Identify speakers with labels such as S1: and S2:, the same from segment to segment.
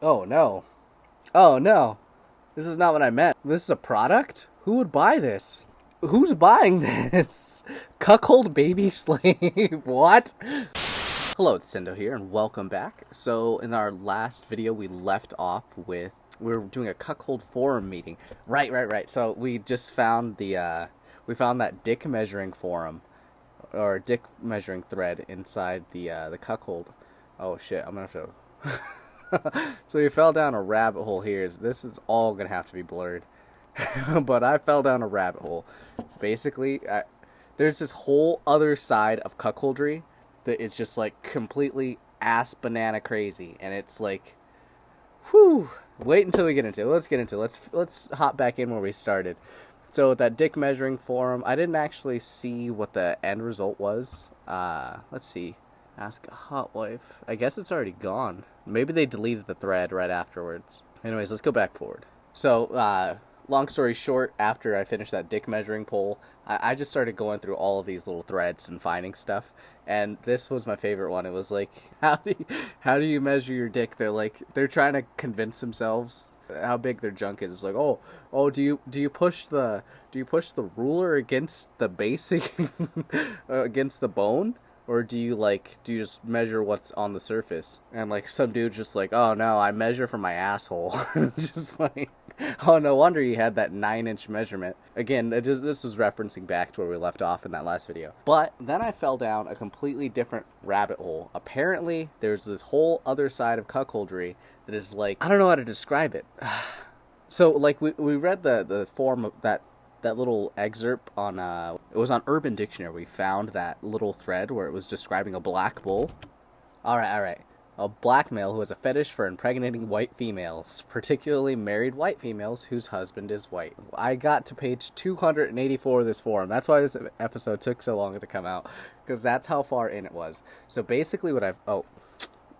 S1: Oh no. Oh no. This is not what I meant. This is a product? Who would buy this? Who's buying this? Cuckold baby slave. What? Hello, it's Sendo here, and welcome back. So, in our last video, we left off with... we were doing a cuckold forum meeting. Right. So, we just found the, we found that dick measuring forum. Or dick measuring thread inside the cuckold. Oh shit, I'm gonna have to... So you fell down a rabbit hole here. This is all gonna have to be blurred. But I fell down a rabbit hole. Basically, there's this whole other side of cuckoldry that is just like completely ass banana crazy, and it's like, whew. Wait until we get into it. Let's get into it. Let's hop back in where we started. So with that dick measuring forum, I didn't actually see what the end result was. Let's see. Ask a hot wife. I guess it's already gone. Maybe they deleted the thread right afterwards. Anyways, let's go back forward. So, long story short, after I finished that dick measuring poll, I just started going through all of these little threads and finding stuff. And this was my favorite one. It was like, how do you measure your dick? They're trying to convince themselves how big their junk is. It's like, oh, do you push the ruler against the basic against the bone? Or do you just measure what's on the surface? And like some dude just like, oh no, I measure from my asshole. Just like, oh, no wonder you had that 9-inch measurement. Again, this was referencing back to where we left off in that last video. But then I fell down a completely different rabbit hole. Apparently, there's this whole other side of cuckoldry that is like, I don't know how to describe it. So like we read the form of that little excerpt on, it was on Urban Dictionary. We found that little thread where it was describing a black bull. Alright. A black male who has a fetish for impregnating white females, particularly married white females whose husband is white. I got to page 284 of this forum. That's why this episode took so long to come out, because that's how far in it was. So basically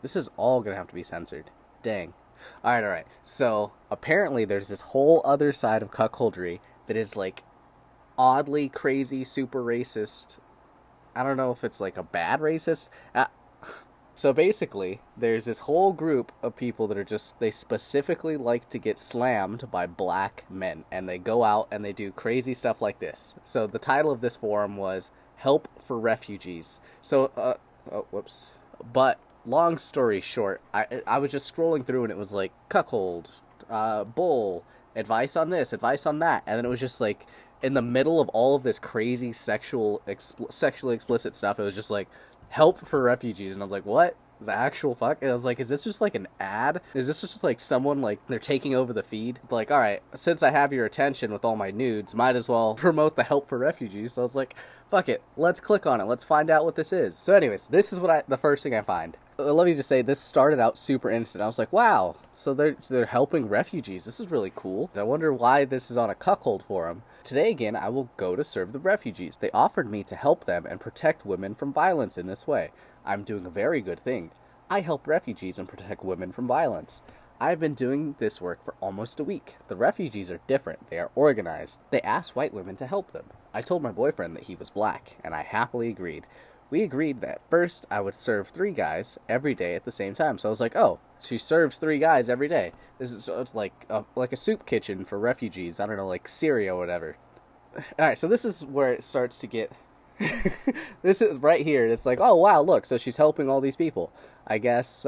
S1: this is all gonna have to be censored. Dang. Alright. So apparently there's this whole other side of cuckoldry that is like oddly crazy, super racist. I don't know if it's like a bad racist. So basically, there's this whole group of people that are they specifically like to get slammed by black men. And they go out and they do crazy stuff like this. So the title of this forum was Help for Refugees. So, whoops. But long story short, I was just scrolling through and it was like cuckold, bull, advice on this, advice on that, and then it was just like in the middle of all of this crazy sexually explicit stuff, it was just like help for refugees, and I was like, what the actual fuck? And I was like, is this just like an ad? Is this just like someone like they're taking over the feed? Like, all right, since I have your attention with all my nudes, might as well promote the help for refugees. So I was like, fuck it, let's click on it, let's find out what this is. So anyways, this is the first thing I find. Let me just say, this started out super innocent. I was like, wow, so they're helping refugees. This is really cool. I wonder why this is on a cuckold forum. Today again, I will go to serve the refugees. They offered me to help them and protect women from violence in this way. I'm doing a very good thing. I help refugees and protect women from violence. I've been doing this work for almost a week. The refugees are different. They are organized. They asked white women to help them. I told my boyfriend that he was black, and I happily agreed. We agreed that first I would serve 3 guys every day at the same time. So I was like, oh, she serves 3 guys every day. It's like a soup kitchen for refugees. I don't know, like Syria or whatever. Alright, so this is where it starts to get... This is right here. It's like, oh, wow, look. So she's helping all these people. I guess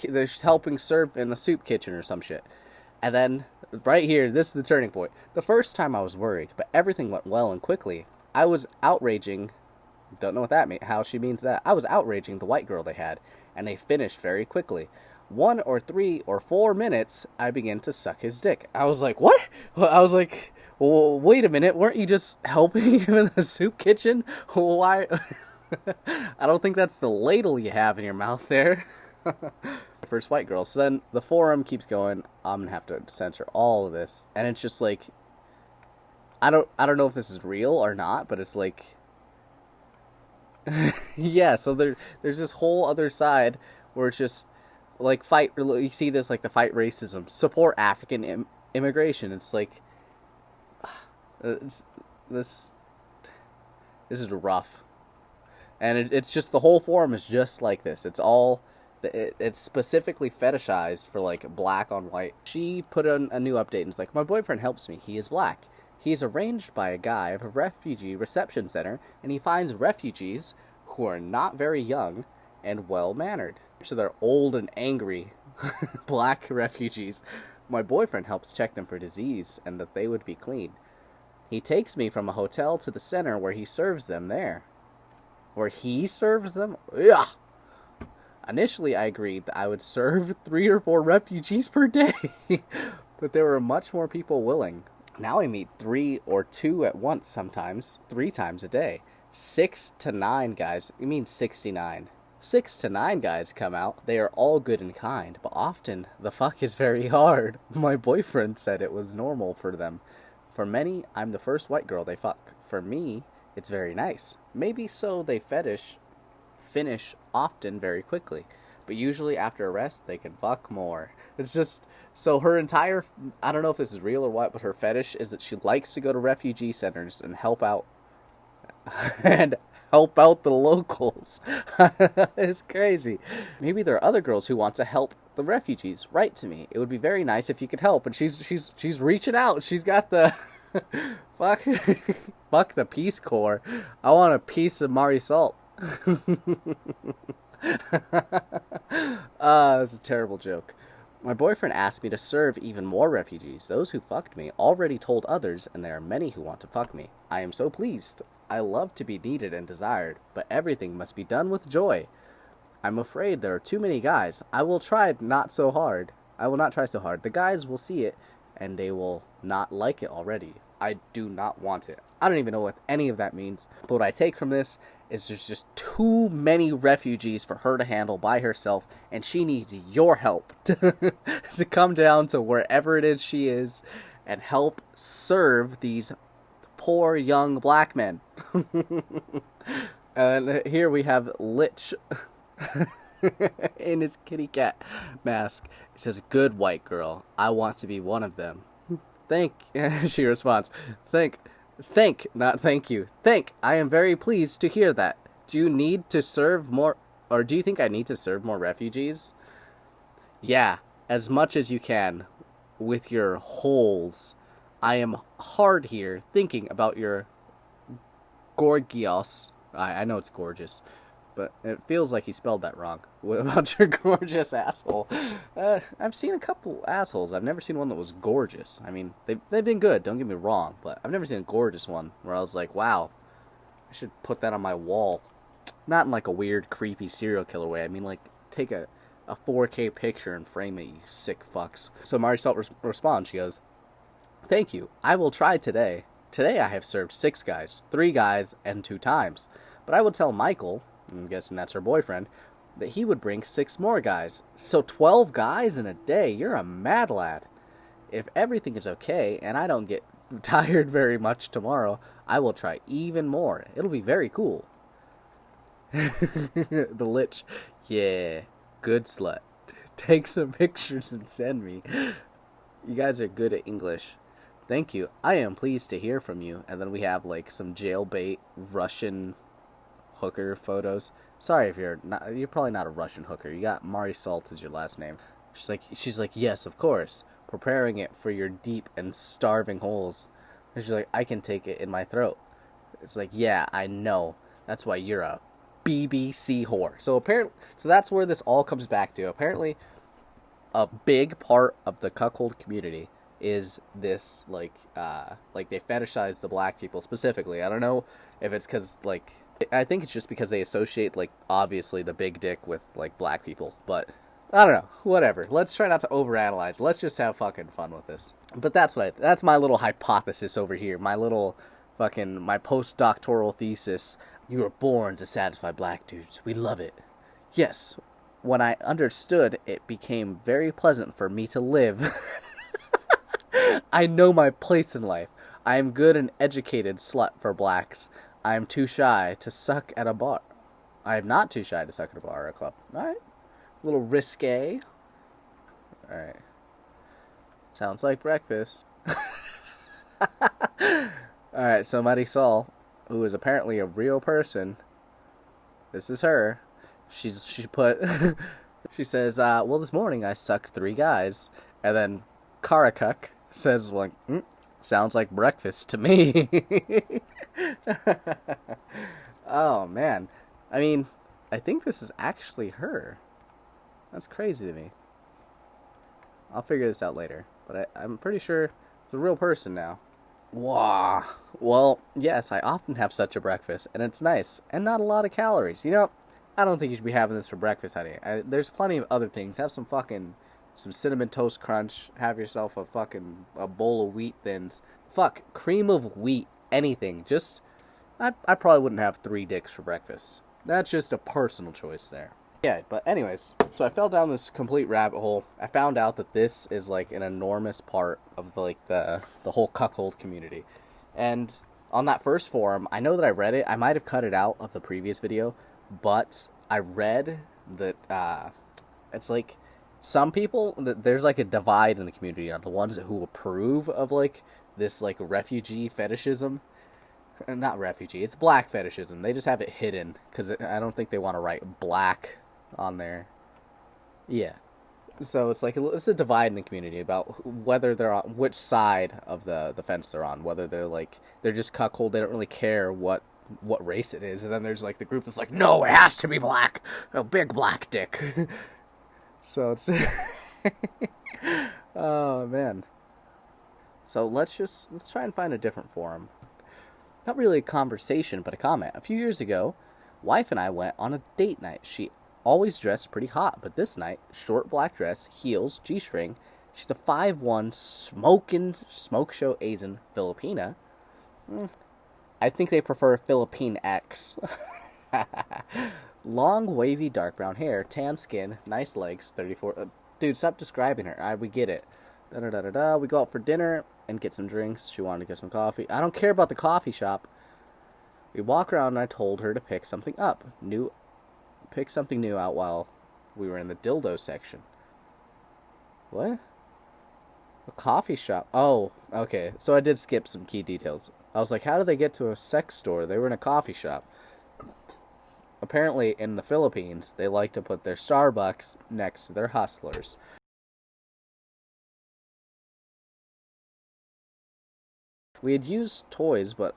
S1: she's helping serve in the soup kitchen or some shit. And then right here, this is the turning point. The first time I was worried, but everything went well and quickly. I was outraging... Don't know what that means, how she means that. I was outraging the white girl they had, and they finished very quickly. 1 or 3 or 4 minutes, I began to suck his dick. I was like, what? I was like, well, wait a minute, weren't you just helping him in the soup kitchen? Why? I don't think that's the ladle you have in your mouth there. First white girl. So then the forum keeps going. I'm gonna have to censor all of this. And it's just like, I don't know if this is real or not, but it's like, yeah, so there's this whole other side where it's just like you see this like the fight racism, support African immigration. It's like this is rough, and it's just the whole forum is just like this. It's all It's specifically fetishized for, like, black on white. She put on a new update and was like, my boyfriend helps me. He is black. He is arranged by a guy of a refugee reception center, and he finds refugees who are not very young and well-mannered. So they're old and angry black refugees. My boyfriend helps check them for disease and that they would be clean. He takes me from a hotel to the center where he serves them there. Where he serves them? Ugh! Initially, I agreed that I would serve 3 or 4 refugees per day, but there were much more people willing. Now I meet 3 or 2 at once sometimes, 3 times a day. 6 to 9 guys, you mean 69. 6 to 9 guys come out. They are all good and kind, but often the fuck is very hard. My boyfriend said it was normal for them. For many, I'm the first white girl they fuck. For me, it's very nice. Maybe so they finish often very quickly, but usually after arrest they can fuck more. It's just, so her entire, I don't know if this is real or what, but her fetish is that she likes to go to refugee centers and help out and help out the locals. It's crazy. Maybe there are other girls who want to help the refugees. Write to me, it would be very nice if you could help. And she's reaching out. She's got the fuck the Peace Corps. I want a piece of Marisol. That's a terrible joke. My boyfriend asked me to serve even more refugees. Those who fucked me already told others, and there are many who want to fuck me. I am so pleased. I love to be needed and desired, but everything must be done with joy. I'm afraid there are too many guys. I will not try so hard. The guys will see it, and they will not like it already. I do not want it. I don't even know what any of that means. But what I take from this is there's just too many refugees for her to handle by herself, and she needs your help to come down to wherever it is she is and help serve these poor young black men. And here we have Lich in his kitty cat mask. It says, good white girl, I want to be one of them. She responds, not thank you. I am very pleased to hear that. Do you need to serve more, or do you think I need to serve more refugees? Yeah, as much as you can, with your holes. I am hard here thinking about your gorgios. I know it's gorgeous, but it feels like he spelled that wrong. What about your gorgeous asshole? I've seen a couple assholes. I've never seen one that was gorgeous. I mean, they've been good, don't get me wrong, but I've never seen a gorgeous one where I was like, wow, I should put that on my wall. Not in like a weird, creepy serial killer way. I mean, like, take a 4K picture and frame it, you sick fucks. So Marisol responds, she goes, thank you, I will try today. Today I have served 6 guys, 3 guys, and 2 times. But I will tell Michael, I'm guessing that's her boyfriend, that he would bring 6 more guys. So 12 guys in a day, you're a mad lad. If everything is okay, and I don't get tired very much tomorrow, I will try even more. It'll be very cool. The Lich, yeah, good slut. Take some pictures and send me. You guys are good at English. Thank you. I am pleased to hear from you. And then we have like some jailbait Russian hooker photos. Sorry if you're probably not a Russian hooker. You got Marisol as your last name. She's like, yes, of course. Preparing it for your deep and starving holes. And she's like, I can take it in my throat. It's like, yeah, I know. That's why you're a BBC whore. So that's where this all comes back to. Apparently, a big part of the cuckold community is this, like they fetishize the black people specifically. I don't know if it's because, like, I think it's just because they associate, like, obviously the big dick with, like, black people. But I don't know. Whatever. Let's try not to overanalyze. Let's just have fucking fun with this. But that's my little hypothesis over here. My little my postdoctoral thesis. You were born to satisfy black dudes. We love it. Yes. When I understood, it became very pleasant for me to live. I know my place in life. I am good and educated slut for blacks. I am too shy to suck at a bar. I am not too shy to suck at a bar or a club. Alright. A little risque. Alright. Sounds like breakfast. Alright, so Marisol, who is apparently a real person, this is her. She put She says, well, this morning I sucked 3 guys. And then CUCK says, like, sounds like breakfast to me. Oh, man. I mean, I think this is actually her. That's crazy to me. I'll figure this out later. But I'm pretty sure it's a real person now. Wow. Well, yes, I often have such a breakfast, and it's nice, and not a lot of calories. You know, I don't think you should be having this for breakfast, honey. There's plenty of other things. Have some cinnamon toast crunch. Have yourself a bowl of wheat thins. Fuck, cream of wheat, anything. Just, I probably wouldn't have 3 dicks for breakfast. That's just a personal choice there. Yeah, but anyways, so I fell down this complete rabbit hole. I found out that this is like an enormous part of the whole cuckold community. And on that first forum, I know that I read it. I might have cut it out of the previous video, but I read that it's like some people, there's like a divide in the community on the ones who approve of like this like refugee fetishism. Not refugee, it's black fetishism. They just have it hidden because I don't think they want to write black on there. Yeah. So it's like it's a divide in the community about whether they're on which side of the fence they're on. Whether they're just cuckold, they don't really care what race it is. And then there's like the group that's like, no, it has to be black, a big black dick. So it's oh man. So let's try and find a different forum. Not really a conversation, but a comment. A few years ago, wife and I went on a date night. She always dressed pretty hot, but this night, short black dress, heels, G-string. She's a 5'1", smoke show Asian Filipina. I think they prefer Philippine X. Long, wavy, dark brown hair, tan skin, nice legs, 34... dude, stop describing her. We get it. Da-da-da-da-da. We go out for dinner and get some drinks. She wanted to get some coffee. I don't care about the coffee shop. We walk around and I told her to pick something up. Pick something new out while we were in the dildo section. What? A coffee shop? Oh, okay. So I did skip some key details. I was like, how did they get to a sex store? They were in a coffee shop. Apparently, in the Philippines, they like to put their Starbucks next to their Hustlers. We had used toys, but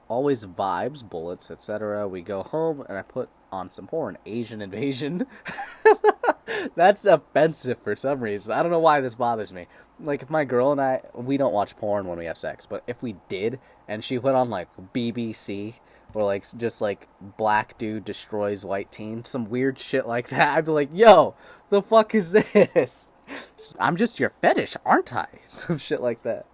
S1: always vibes, bullets, etc. We go home, and I put on some porn. Asian invasion. That's offensive for some reason. I don't know why this bothers me. Like, if my girl and we don't watch porn when we have sex, but if we did, and she put on, like, BBC, or, like, just, like, black dude destroys white teen, some weird shit like that, I'd be like, yo, the fuck is this? I'm just your fetish, aren't I? Some shit like that.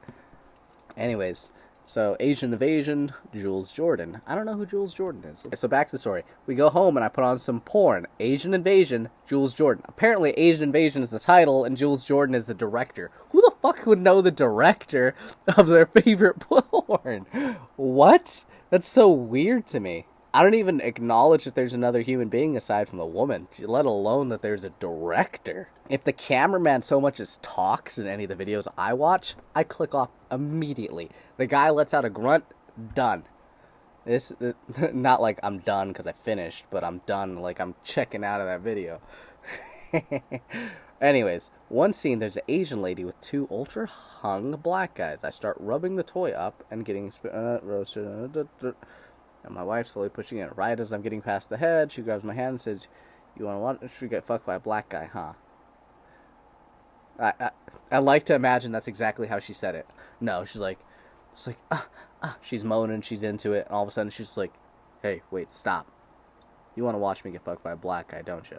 S1: Anyways, so Asian invasion, Jules Jordan. I don't know who Jules Jordan is. So back to the story. We go home and I put on some porn. Asian invasion, Jules Jordan. Apparently Asian invasion is the title and Jules Jordan is the director. Who the fuck would know the director of their favorite porn? What? That's so weird to me. I don't even acknowledge that there's another human being aside from the woman, let alone that there's a director. If the cameraman so much as talks in any of the videos I watch, I click off immediately. The guy lets out a grunt, done. This, not like I'm done because I finished, but I'm done like I'm checking out of that video. Anyways, one scene, there's an Asian lady with 2 ultra hung black guys. I start rubbing the toy up and getting roasted. And my wife slowly pushing it. Right as I'm getting past the head, she grabs my hand and says, you want to watch? Should get fucked by a black guy, huh? I like to imagine that's exactly how she said it. No, she's like, she's moaning, she's into it, and all of a sudden she's like, hey, wait, stop. You want to watch me get fucked by a black guy, don't you?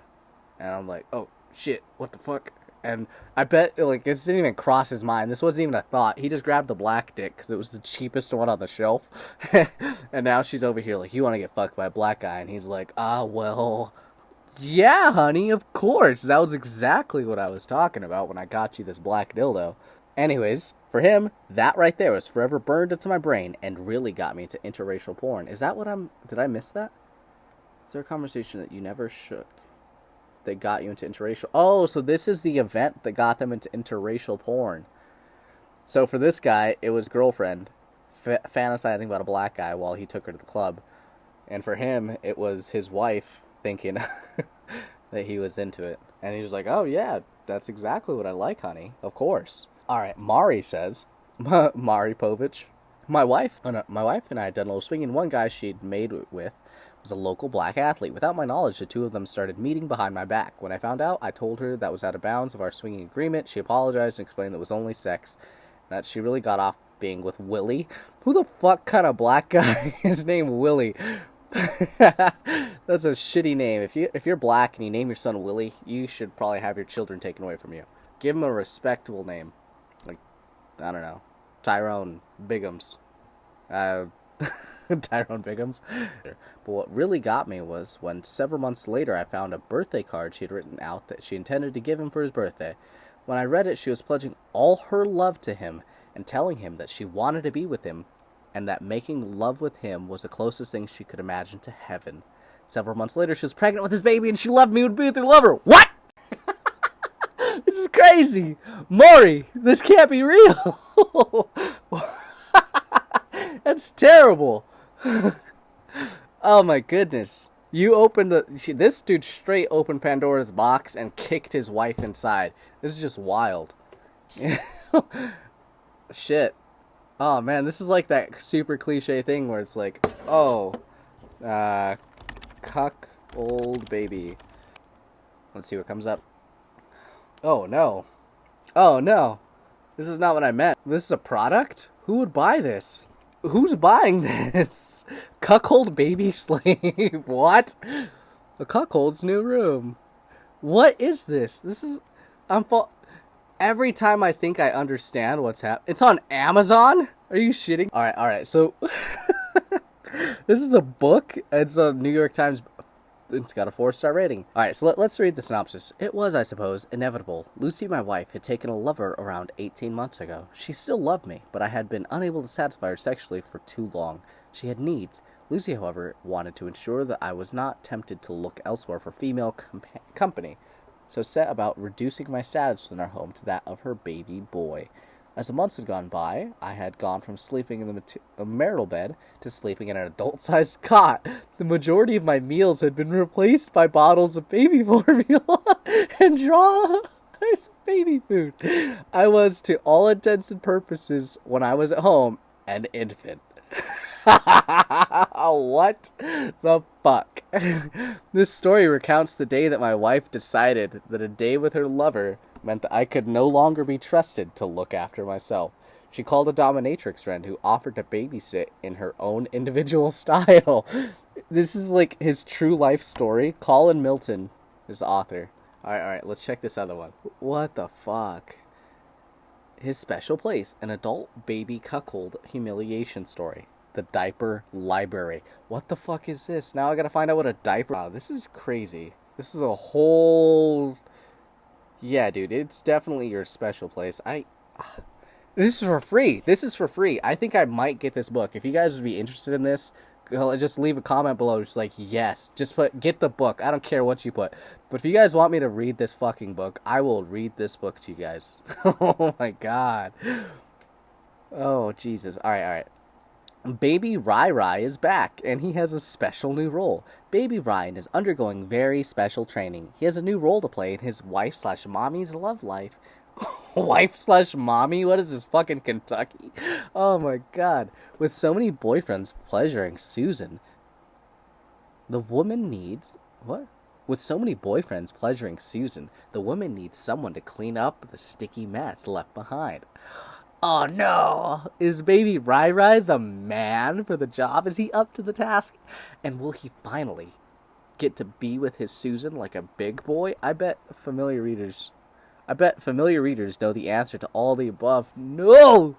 S1: And I'm like, oh, shit, what the fuck? And I bet, like, it didn't even cross his mind. This wasn't even a thought. He just grabbed the black dick because it was the cheapest one on the shelf. And now she's over here like, you want to get fucked by a black guy? And he's like, well, yeah, honey, of course. That was exactly what I was talking about when I got you this black dildo. Anyways, for him, that right there was forever burned into my brain and really got me into interracial porn. Is that what did I miss that? Is there a conversation that you never shook that got you into interracial? Oh, so this is the event that got them into interracial porn. So for this guy, it was girlfriend fantasizing about a black guy while he took her to the club. And for him, it was his wife thinking that he was into it. And he was like, oh yeah, that's exactly what I like, honey. Of course. Alright, Mari says, Mari Povich, my wife and I had done a little swinging. One guy she'd made with was a local black athlete. Without my knowledge, the two of them started meeting behind my back. When I found out, I told her that was out of bounds of our swinging agreement. She apologized and explained that it was only sex, that she really got off being with Willie. Who the fuck kind of black guy is named Willie? That's a shitty name. If you're black and you name your son Willie, you should probably have your children taken away from you. Give him a respectable name, like, I don't know, Tyrone Biggums. Tyrone Biggums. But what really got me was when several months later I found a birthday card she had written out that she intended to give him for his birthday. When I read it, she was pledging all her love to him and telling him that she wanted to be with him and that making love with him was the closest thing she could imagine to heaven. Several months later, she was pregnant with his baby and she loved me and would be with her lover. What? This is crazy. Maury, this can't be real. That's terrible. Oh my goodness. You opened this dude straight opened Pandora's box and kicked his wife inside. This is just wild. Shit. Oh man, this is like that super cliche thing where it's like, oh, cuck old baby. Let's see what comes up. Oh no. Oh no. This is not what I meant. This is a product? Who would buy this? Who's buying this? Cuckold baby slave. What? A cuckold's new room. What is this? This is... Every time I think I understand what's happening... It's on Amazon? Are you shitting? Alright, so... This is a book. It's a New York Times... It's got a 4-star rating. Alright, so let's read the synopsis. It was, I suppose, inevitable. Lucy, my wife, had taken a lover around 18 months ago. She still loved me, but I had been unable to satisfy her sexually for too long. She had needs. Lucy, however, wanted to ensure that I was not tempted to look elsewhere for female company, so set about reducing my status in our home to that of her baby boy. As the months had gone by, I had gone from sleeping in the marital bed to sleeping in an adult-sized cot. The majority of my meals had been replaced by bottles of baby formula and drawers of baby food. I was, to all intents and purposes, when I was at home, an infant. What the fuck? This story recounts the day that my wife decided that a day with her lover meant that I could no longer be trusted to look after myself. She called a dominatrix friend who offered to babysit in her own individual style. This is like his true life story. Colin Milton is the author. Alright, let's check this other one. What the fuck? His special place, an adult baby cuckold humiliation story. The diaper library. What the fuck is this? Now I gotta find out what a diaper... Wow, this is crazy. This is a whole... Yeah, dude, it's definitely your special place. This is for free. This is for free. I think I might get this book. If you guys would be interested in this, just leave a comment below. Just like, yes. Just get the book. I don't care what you put. But if you guys want me to read this fucking book, I will read this book to you guys. Oh my god. Oh, Jesus. Alright. Baby Rai is back, and he has a special new role. Baby Ryan is undergoing very special training. He has a new role to play in his wife/mommy's love life. Wife/mommy? What is this, fucking Kentucky? Oh my god. With so many boyfriends pleasuring Susan, the woman needs... What? With so many boyfriends pleasuring Susan, the woman needs someone to clean up the sticky mess left behind. Oh no! Is baby Rai the man for the job? Is he up to the task? And will he finally get to be with his Susan like a big boy? I bet familiar readers know the answer to all the above. No!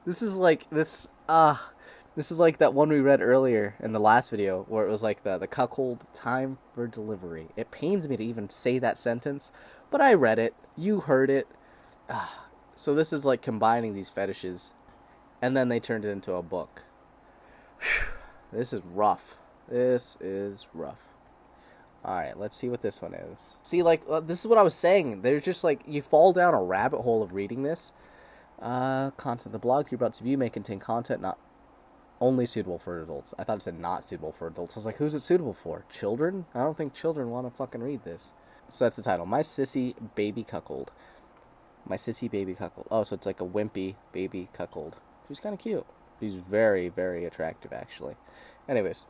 S1: This is like that one we read earlier in the last video where it was like the cuckold time for delivery. It pains me to even say that sentence, but I read it. You heard it. So this is like combining these fetishes, and then they turned it into a book. This is rough. Alright, let's see what this one is. See, like, this is what I was saying. There's just like, you fall down a rabbit hole of reading this. Content. The blog you're about to view may contain content not only suitable for adults. I thought it said not suitable for adults. I was like, who's it suitable for? Children? I don't think children want to fucking read this. So that's the title. My Sissy Baby Cuckold. My Sissy Baby Cuckold. Oh, so it's like a wimpy baby cuckold. She's kind of cute. She's very, very attractive, actually. Anyways,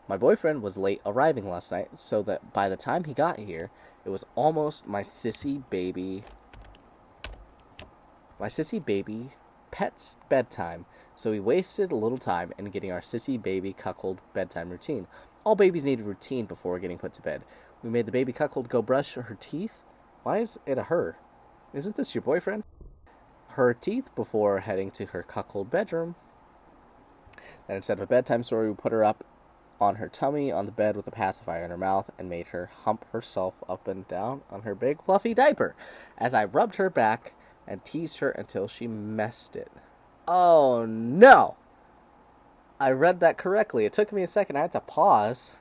S1: my boyfriend was late arriving last night, so that by the time he got here, it was almost my Sissy Baby pet's bedtime. So we wasted a little time in getting our Sissy Baby Cuckold bedtime routine. All babies need a routine before getting put to bed. We made the baby cuckold go brush her teeth. Why is it a her? Isn't this your boyfriend? Her teeth before heading to her cuckold bedroom. Then instead of a bedtime story, we put her up on her tummy on the bed with a pacifier in her mouth and made her hump herself up and down on her big fluffy diaper as I rubbed her back and teased her until she messed it. Oh no! I read that correctly. It took me a second. I had to pause.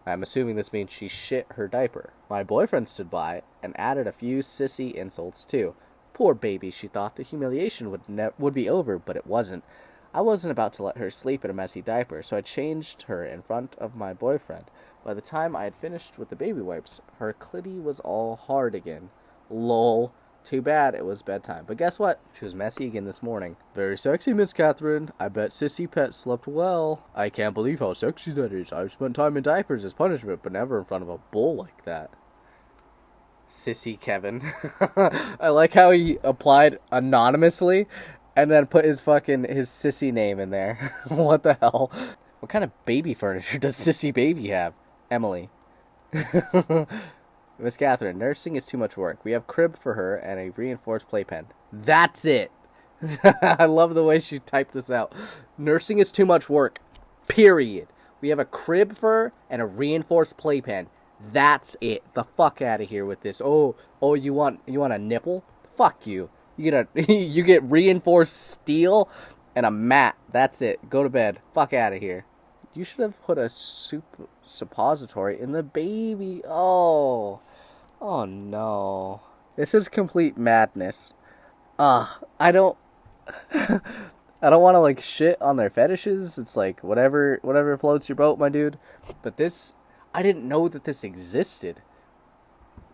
S1: I'm assuming this means she shit her diaper. My boyfriend stood by and added a few sissy insults too. Poor baby, she thought the humiliation would be over, but it wasn't. I wasn't about to let her sleep in a messy diaper, so I changed her in front of my boyfriend. By the time I had finished with the baby wipes, her clitty was all hard again. Lol. Too bad it was bedtime. But guess what? She was messy again this morning. Very sexy, Miss Catherine. I bet Sissy Pet slept well. I can't believe how sexy that is. I've spent time in diapers as punishment, but never in front of a bull like that. Sissy Kevin. I like how he applied anonymously and then put his sissy name in there. What the hell? What kind of baby furniture does Sissy Baby have? Emily. Miss Catherine, nursing is too much work. We have crib for her and a reinforced playpen. That's it. I love the way she typed this out. Nursing is too much work. Period. We have a crib for her and a reinforced playpen. That's it. The fuck out of here with this. Oh, you want a nipple? Fuck you. You get reinforced steel and a mat. That's it. Go to bed. Fuck out of here. You should have put a suppository in the baby. Oh no. This is complete madness. I don't want to like shit on their fetishes. It's like whatever floats your boat, my dude. But this, I didn't know that this existed.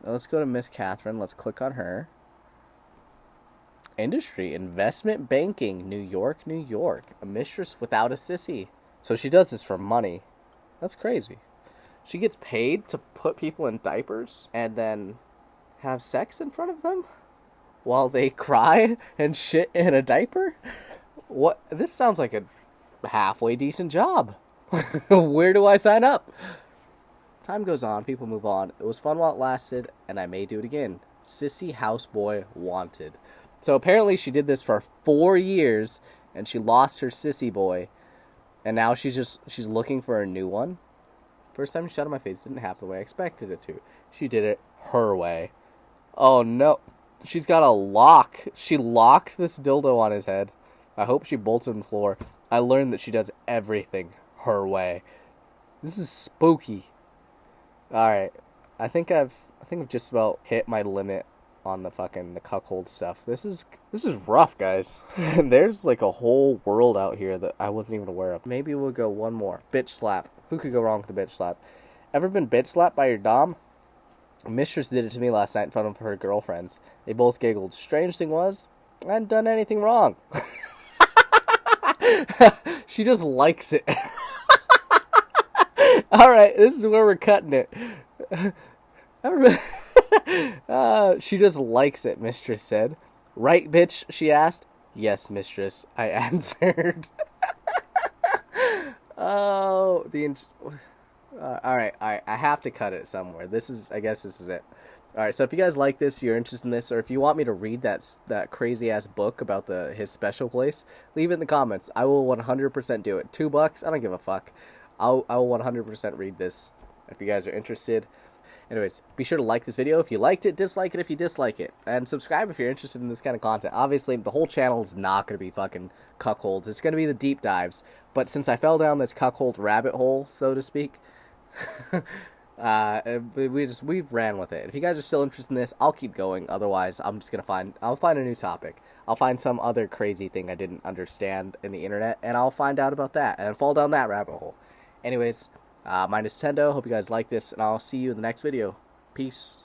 S1: Now let's go to Miss Catherine. Let's click on her. Industry, investment banking, New York, New York. A mistress without a sissy. So she does this for money. That's crazy. She gets paid to put people in diapers and then have sex in front of them while they cry and shit in a diaper? What? This sounds like a halfway decent job. Where do I sign up? Time goes on, people move on. It was fun while it lasted, and I may do it again. Sissy houseboy wanted. So apparently she did this for 4 years, and she lost her sissy boy. And now she's looking for a new one. First time she shot in my face didn't happen the way I expected it to. She did it her way. Oh no. She's got a lock. She locked this dildo on his head. I hope she bolted on the floor. I learned that she does everything her way. This is spooky. Alright. I think I've just about hit my limit on the cuckold stuff. This is rough, guys. There's like a whole world out here that I wasn't even aware of. Maybe we'll go one more. Bitch slap. Who could go wrong with a bitch slap? Ever been bitch slapped by your dom? Mistress did it to me last night in front of her girlfriends. They both giggled. Strange thing was, I hadn't done anything wrong. She just likes it. Alright, this is where we're cutting it. She just likes it, Mistress said. Right, bitch? She asked. Yes, Mistress, I answered. Oh, alright, I have to cut it somewhere. I guess this is it. Alright, so if you guys like this, you're interested in this, or if you want me to read that crazy-ass book about his special place, leave it in the comments. I will 100% do it. $2? I don't give a fuck. I will 100% read this if you guys are interested. Anyways, be sure to like this video if you liked it, dislike it if you dislike it, and subscribe if you're interested in this kind of content. Obviously, the whole channel is not going to be fucking cuckolds. It's going to be the deep dives. But since I fell down this cuckold rabbit hole, so to speak, we ran with it. If you guys are still interested in this, I'll keep going. Otherwise, I'll find a new topic. I'll find some other crazy thing I didn't understand in the internet, and I'll find out about that and fall down that rabbit hole. Anyways, my name is Tendo. Hope you guys like this, and I'll see you in the next video. Peace.